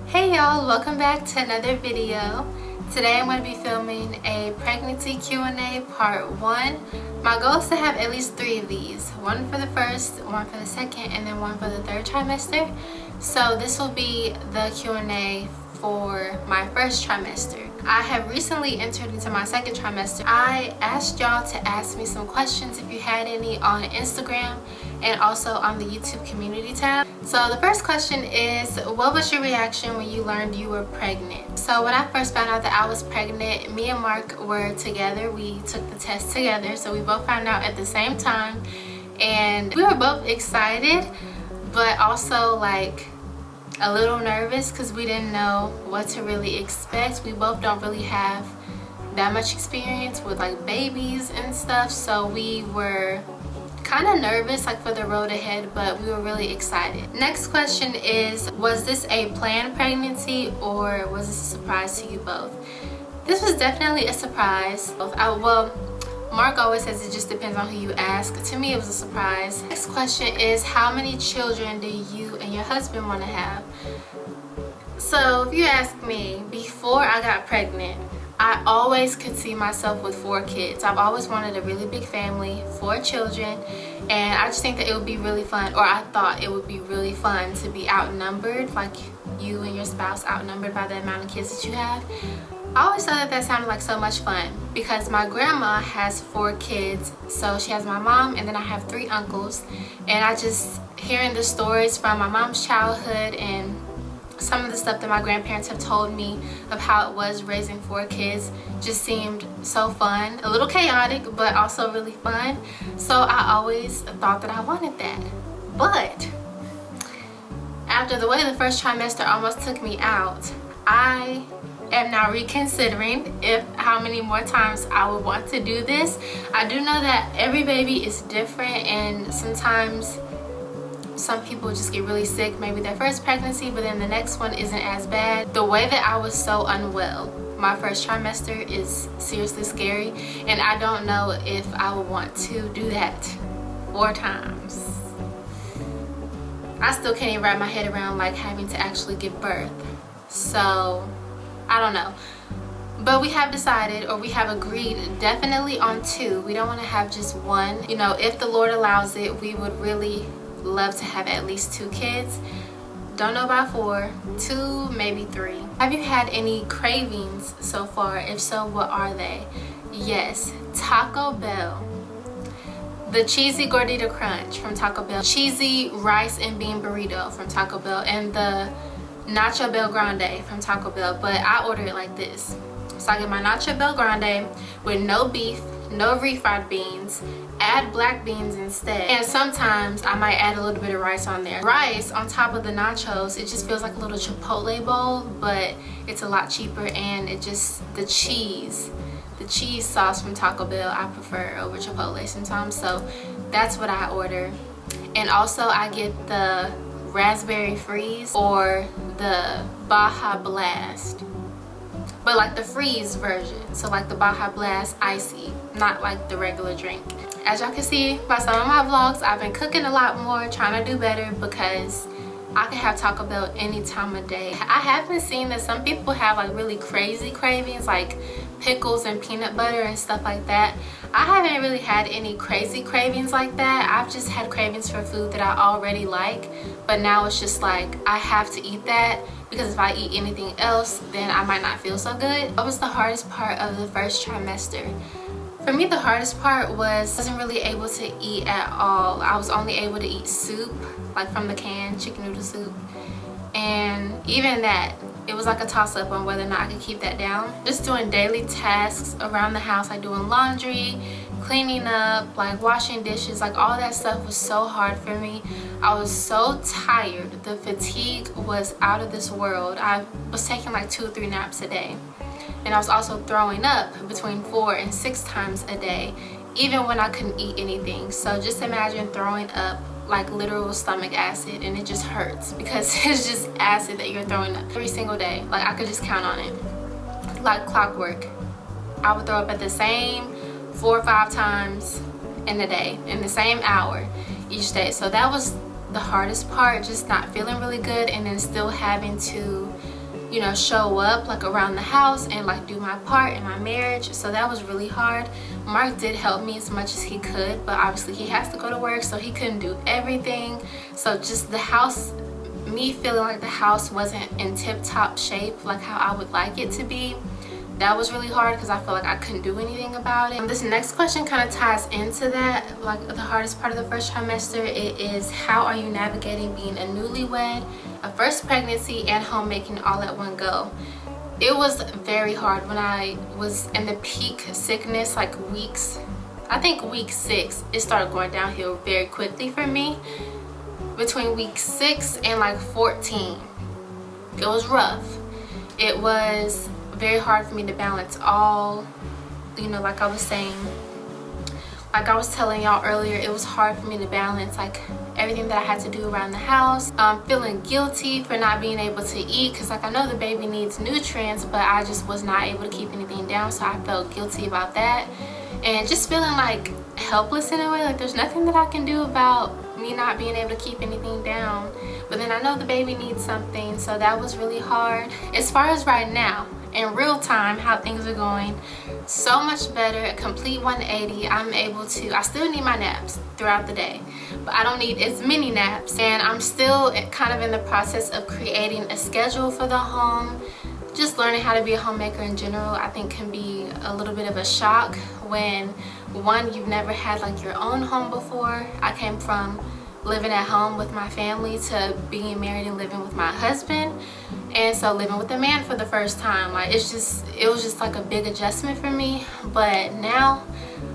Hey y'all, welcome back to another video. Today I'm going to be filming a pregnancy Q&A part 1. My goal is to have at least 3 of these. One for the first, one for the second, and then one for the third trimester. So this will be the Q&A for my first trimester. I have recently entered into my second trimester. I asked y'all to ask me some questions if you had any on Instagram and also on the YouTube community tab. So the first question is, what was your reaction when you learned you were pregnant? So when I first found out that I was pregnant, me and Mark were together. We took the test together, so we both found out at the same time, and we were both excited but also like a little nervous because we didn't know what to really expect. We both don't really have that much experience with like babies and stuff, so we were kind of nervous like for the road ahead, but we were really excited. Next question is, was this a planned pregnancy or was this a surprise to you both? This was definitely a surprise. Well, Mark always says it just depends on who you ask. To me, it was a surprise. Next question is, how many children do you and your husband want to have? So if you ask me, before I got pregnant, I always could see myself with 4 kids. I've always wanted a really big family, 4 children, and I just think that it would be really fun, or I thought it would be really fun to be outnumbered, like you and your spouse outnumbered by the amount of kids that you have. I always thought that sounded like so much fun because my grandma has 4 kids. So she has my mom, and then I have 3 uncles, and I just hearing the stories from my mom's childhood and some of the stuff that my grandparents have told me of how it was raising 4 kids just seemed so fun. A little chaotic, but also really fun. So I always thought that I wanted that. But after the way the first trimester almost took me out, I am now reconsidering how many more times I would want to do this. I do know that every baby is different, and sometimes some people just get really sick, maybe their first pregnancy, but then the next one isn't as bad. The way that I was so unwell my first trimester is seriously scary, and I don't know if I would want to do that 4 times. I still can't even wrap my head around like having to actually give birth. So I don't know. But we have decided, or we have agreed, definitely on 2. We don't want to have just 1. You know, if the Lord allows it, we would really love to have at least 2 kids. Don't know about 4, 2, maybe 3. Have you had any cravings so far? If so, what are they? Yes, Taco Bell. The cheesy gordita crunch from Taco Bell, cheesy rice and bean burrito from Taco Bell, and the Nacho Bel Grande from Taco Bell. But I order it like this. So I get my Nacho Bel Grande with no beef, no refried beans, add black beans instead, and sometimes I might add a little bit of rice on there. Rice on top of the nachos, it just feels like a little Chipotle bowl, but it's a lot cheaper, and it just, the cheese sauce from Taco Bell I prefer over Chipotle sometimes, so that's what I order. And also I get the raspberry freeze or the Baja Blast, but like the freeze version, so like the Baja Blast icy, not like the regular drink. As y'all can see by some of my vlogs, I've been cooking a lot more, trying to do better, because I can have Taco Bell any time of day. I haven't seen that some people have like really crazy cravings, like pickles and peanut butter and stuff like that. I haven't really had any crazy cravings like that. I've just had cravings for food that I already like, but now it's just like I have to eat that, because if I eat anything else, then I might not feel so good. What was the hardest part of the first trimester? For me, the hardest part was I wasn't really able to eat at all. I was only able to eat soup, like from the can, chicken noodle soup. And even that, it was like a toss-up on whether or not I could keep that down. Just doing daily tasks around the house, like doing laundry, cleaning up, like washing dishes, like all that stuff was so hard for me. I was so tired. The fatigue was out of this world. I was taking like 2 or 3 naps a day. And I was also throwing up between 4 and 6 times a day, even when I couldn't eat anything. So just imagine throwing up like literal stomach acid, and it just hurts because it's just acid that you're throwing up every single day. Like I could just count on it like clockwork. I would throw up at the same 4 or 5 times in a day, in the same hour each day. So that was the hardest part, just not feeling really good and then still having to you know, show up like around the house and like do my part in my marriage. So that was really hard. Mark did help me as much as he could, but obviously he has to go to work, so he couldn't do everything. So just the house, me feeling like the house wasn't in tip-top shape like how I would like it to be, that was really hard because I feel like I couldn't do anything about it. This next question kind of ties into that, like the hardest part of the first trimester. It is, how are you navigating being a newlywed, a first pregnancy, and homemaking all at one go? It was very hard when I was in the peak sickness, like weeks, I think week 6, it started going downhill very quickly for me. Between week 6 and like 14, it was rough. It was very hard for me to balance all, you know, like I was saying, like I was telling y'all earlier, it was hard for me to balance like everything that I had to do around the house. Feeling guilty for not being able to eat, because like I know the baby needs nutrients, but I just was not able to keep anything down, so I felt guilty about that. And just feeling like helpless in a way, like there's nothing that I can do about me not being able to keep anything down. But then I know the baby needs something, so that was really hard. As far as right now, in real time, how things are going, so much better, a complete 180. I'm able to, I still need my naps throughout the day, but I don't need as many naps. And I'm still kind of in the process of creating a schedule for the home. Just learning how to be a homemaker in general, I think, can be a little bit of a shock when, one, you've never had like your own home before. I came from living at home with my family to being married and living with my husband, and so living with a man for the first time, like it was just like a big adjustment for me. But now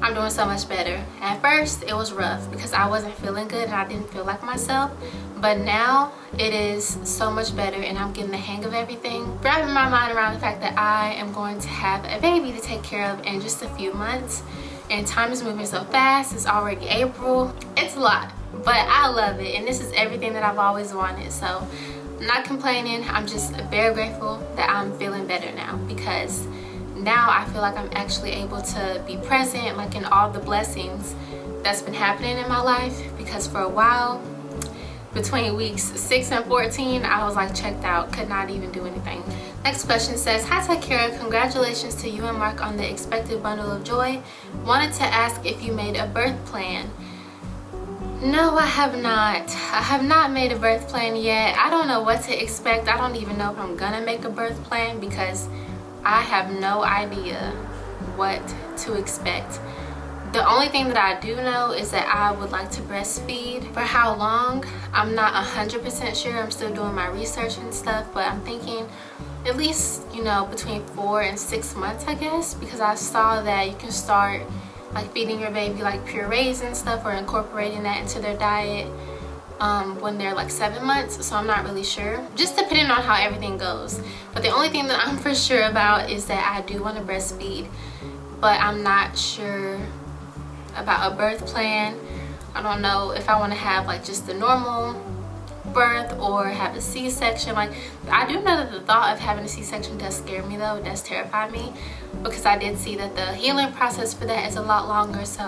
I'm doing so much better. At first it was rough because I wasn't feeling good and I didn't feel like myself, but now it is so much better and I'm getting the hang of everything. Wrapping my mind around the fact that I am going to have a baby to take care of in just a few months, and time is moving so fast. It's already April. It's a lot, but I love it, and this is everything that I've always wanted. So I'm not complaining. I'm just very grateful that I'm feeling better now, because now I feel like I'm actually able to be present like in all the blessings that's been happening in my life. Because for a while, between weeks 6 and 14, I was like checked out, could not even do anything. Next question says, hi TyKara, congratulations to you and Mark on the expected bundle of joy. Wanted to ask if you made a birth plan. No, I have not. I have not made a birth plan yet. I don't know what to expect. I don't even know if I'm gonna make a birth plan because I have no idea what to expect. The only thing that I do know is that I would like to breastfeed. For how long, I'm not 100% sure. I'm still doing my research and stuff, but I'm thinking at least, you know, between 4 and 6 months, I guess, because I saw that you can start like feeding your baby like purees and stuff, or incorporating that into their diet when they're like 7 months. So I'm not really sure, just depending on how everything goes. But the only thing that I'm for sure about is that I do want to breastfeed, but I'm not sure about a birth plan. I don't know if I want to have like just a normal birth or have a C-section. Like, I do know that the thought of having a C-section does scare me though. It does terrify me, because I did see that the healing process for that is a lot longer. So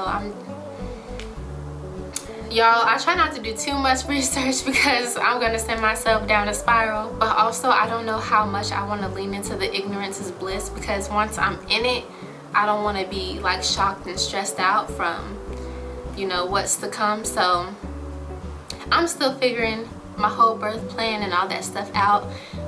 y'all, I try not to do too much research because I'm gonna send myself down a spiral. But also, I don't know how much I want to lean into the ignorance is bliss, because once I'm in it, I don't want to be like shocked and stressed out from, you know, what's to come. So I'm still figuring my whole birth plan and all that stuff out.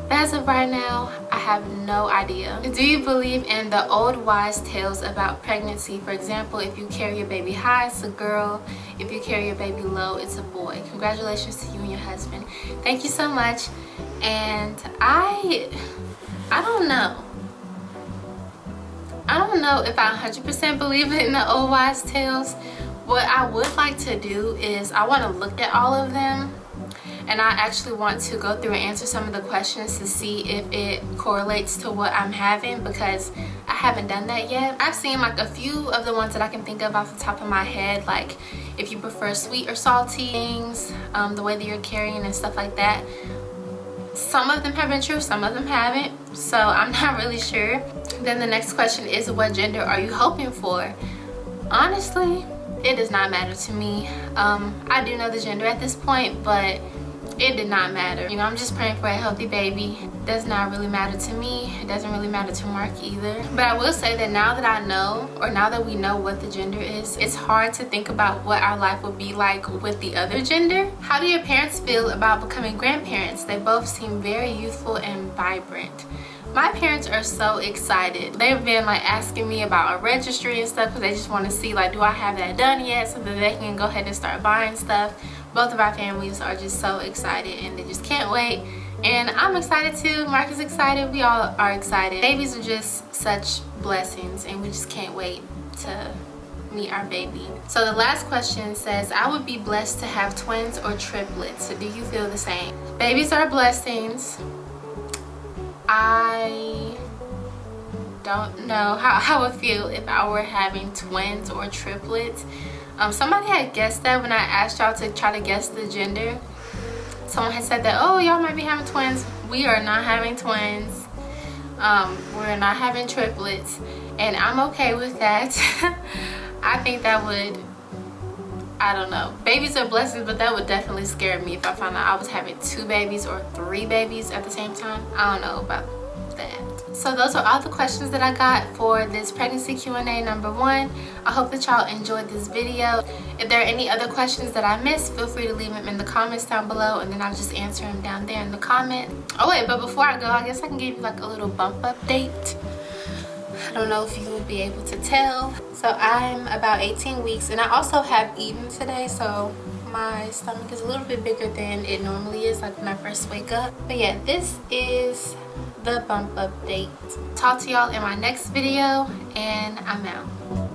But as of right now, I have no idea. Do you believe in the old wise tales about pregnancy? For example, if you carry your baby high, it's a girl. If you carry your baby low, it's a boy. Congratulations to you and your husband. Thank you so much. And I don't know. I don't know if I 100% believe in the old wise tales. What I would like to do is I want to look at all of them, and I actually want to go through and answer some of the questions to see if it correlates to what I'm having, because I haven't done that yet. I've seen like a few of the ones that I can think of off the top of my head, like if you prefer sweet or salty things, the way that you're carrying and stuff like that. Some of them have been true, some of them haven't, so I'm not really sure. Then the next question is, what gender are you hoping for? Honestly, it does not matter to me. I do know the gender at this point, but it did not matter. You know, I'm just praying for a healthy baby. does not really matter to me. It doesn't really matter to Mark either. But I will say that now that I know, or now that we know what the gender is, it's hard to think about what our life would be like with the other gender. How do your parents feel about becoming grandparents? They both seem very youthful and vibrant. My parents are so excited. They've been like asking me about a registry and stuff because they just want to see like, do I have that done yet, so that they can go ahead and start buying stuff. Both of our families are just so excited and they just can't wait. And I'm excited too. Mark is excited. We all are excited. Babies are just such blessings and we just can't wait to meet our baby. So the last question says, I would be blessed to have twins or triplets. So do you feel the same? Babies are blessings. I don't know how I would feel if I were having twins or triplets. Somebody had guessed that when I asked y'all to try to guess the gender. Someone had said that, oh, y'all might be having twins. We are not having twins. We're not having triplets. And I'm okay with that. I think that would, I don't know. Babies are blessings, but that would definitely scare me if I found out I was having 2 babies or 3 babies at the same time. I don't know about that. So those are all the questions that I got for this pregnancy Q&A number 1. I hope that y'all enjoyed this video. If there are any other questions that I missed, feel free to leave them in the comments down below, and then I'll just answer them down there in the comment. Oh wait, but before I go, I guess I can give you like a little bump update. I don't know if you will be able to tell. So I'm about 18 weeks, and I also have eaten today, so my stomach is a little bit bigger than it normally is, like when I first wake up. But yeah, this is the bump update. Talk to y'all in my next video, and I'm out.